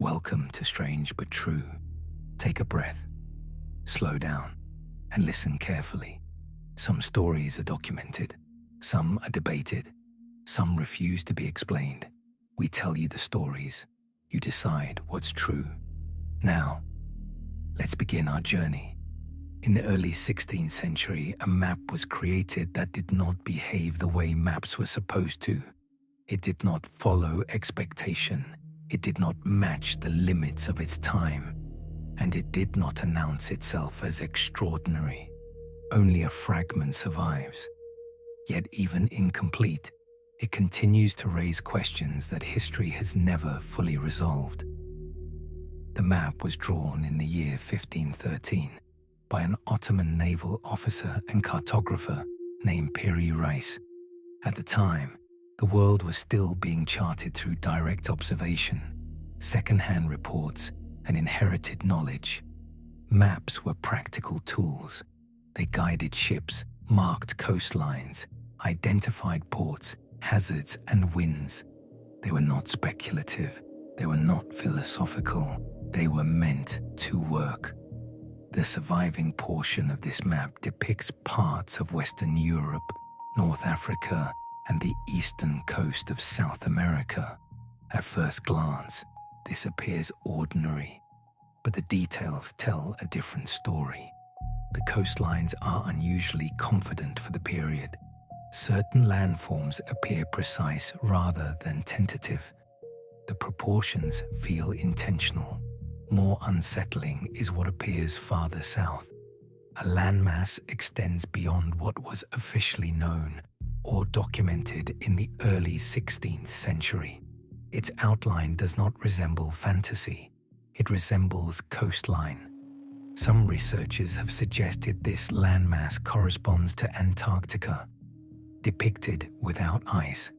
Welcome to Strange But True. Take a breath, slow down, and listen carefully. Some stories are documented, some are debated, some refuse to be explained. We tell you the stories, you decide what's true. Now, let's begin our journey. In the early 16th century, a map was created that did not behave the way maps were supposed to. It did not follow expectation. It did not match the limits of its time, and it did not announce itself as extraordinary. Only a fragment survives. Yet even incomplete, it continues to raise questions that history has never fully resolved. The map was drawn in the year 1513 by an Ottoman naval officer and cartographer named Piri Reis. At the time, the world was still being charted through direct observation, second-hand reports, and inherited knowledge. Maps were practical tools. They guided ships, marked coastlines, identified ports, hazards, and winds. They were not speculative. They were not philosophical. They were meant to work. The surviving portion of this map depicts parts of Western Europe, North Africa, and the eastern coast of South America. At first glance, this appears ordinary, but the details tell a different story. The coastlines are unusually confident for the period. Certain landforms appear precise rather than tentative. The proportions feel intentional. More unsettling is what appears farther south. A landmass extends beyond what was officially known or documented in the early 16th century. Its outline does not resemble fantasy. It resembles coastline. Some researchers have suggested this landmass corresponds to Antarctica, depicted without ice.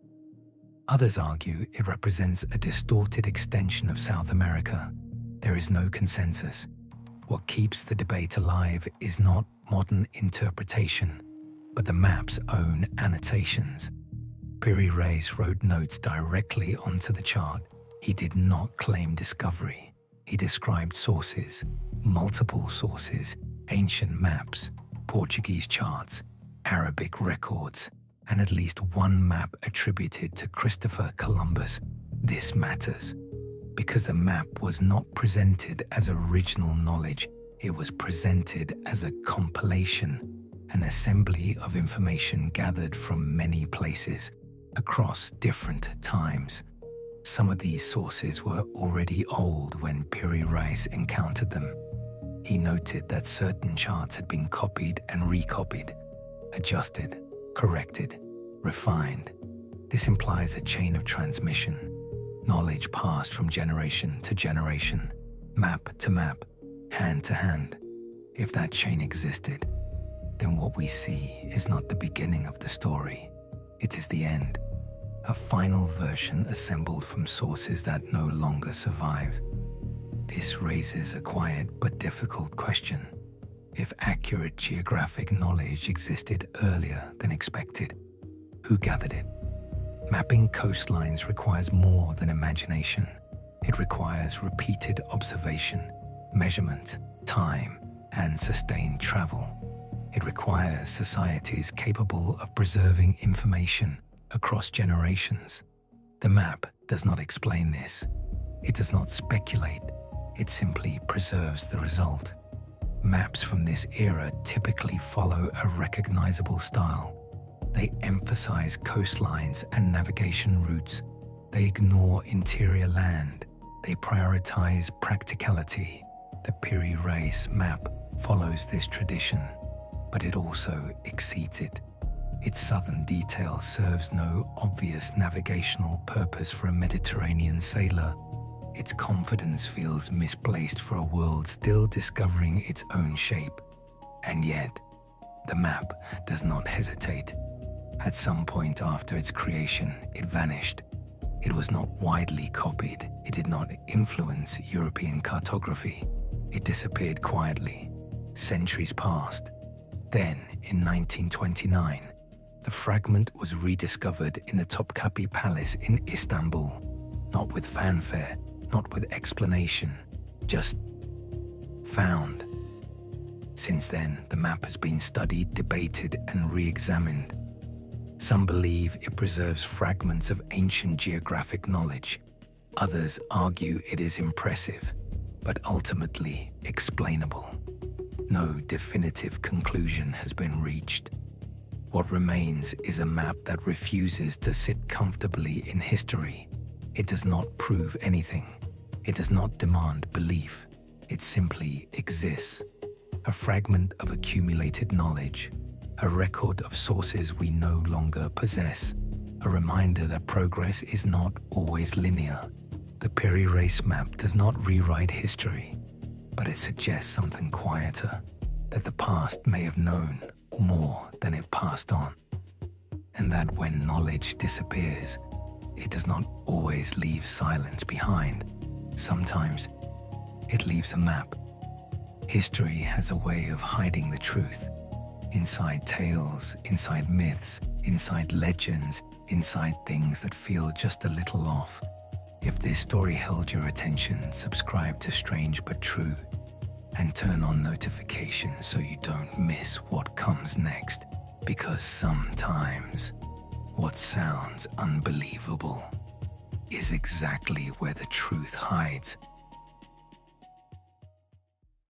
Others argue it represents a distorted extension of South America. There is no consensus. What keeps the debate alive is not modern interpretation, but the map's own annotations. Piri Reis wrote notes directly onto the chart. He did not claim discovery. He described sources, multiple sources, ancient maps, Portuguese charts, Arabic records, and at least one map attributed to Christopher Columbus. This matters because the map was not presented as original knowledge. It was presented as a compilation, an assembly of information gathered from many places across different times. Some of these sources were already old when Piri Reis encountered them. He noted that certain charts had been copied and recopied, adjusted, corrected, refined. This implies a chain of transmission, knowledge passed from generation to generation, map to map, hand to hand. If that chain existed, then what we see is not the beginning of the story. It is the end, a final version assembled from sources that no longer survive. This raises a quiet but difficult question. If accurate geographic knowledge existed earlier than expected, who gathered it? Mapping coastlines requires more than imagination. It requires repeated observation, measurement, time, and sustained travel. It requires societies capable of preserving information across generations. The map does not explain this. It does not speculate. It simply preserves the result. Maps from this era typically follow a recognizable style. They emphasize coastlines and navigation routes. They ignore interior land. They prioritize practicality. The Piri Reis map follows this tradition, but it also exceeds it. Its southern detail serves no obvious navigational purpose for a Mediterranean sailor. Its confidence feels misplaced for a world still discovering its own shape. And yet, the map does not hesitate. At some point after its creation, it vanished. It was not widely copied. It did not influence European cartography. It disappeared quietly. Centuries passed. Then, in 1929, the fragment was rediscovered in the Topkapi Palace in Istanbul, not with fanfare, not with explanation, just found. Since then, the map has been studied, debated, and re-examined. Some believe it preserves fragments of ancient geographic knowledge. Others argue it is impressive, but ultimately explainable. No definitive conclusion has been reached. What remains is a map that refuses to sit comfortably in history. It does not prove anything. It does not demand belief. It simply exists. A fragment of accumulated knowledge, a record of sources we no longer possess, a reminder that progress is not always linear. The Piri Reis map does not rewrite history, but it suggests something quieter, that the past may have known more than it passed on, and that when knowledge disappears, it does not always leave silence behind. Sometimes it leaves a map. History has a way of hiding the truth. Inside tales, inside myths, inside legends, inside things that feel just a little off. If this story held your attention, subscribe to Strange But True and turn on notifications so you don't miss what comes next. Because sometimes what sounds unbelievable is exactly where the truth hides.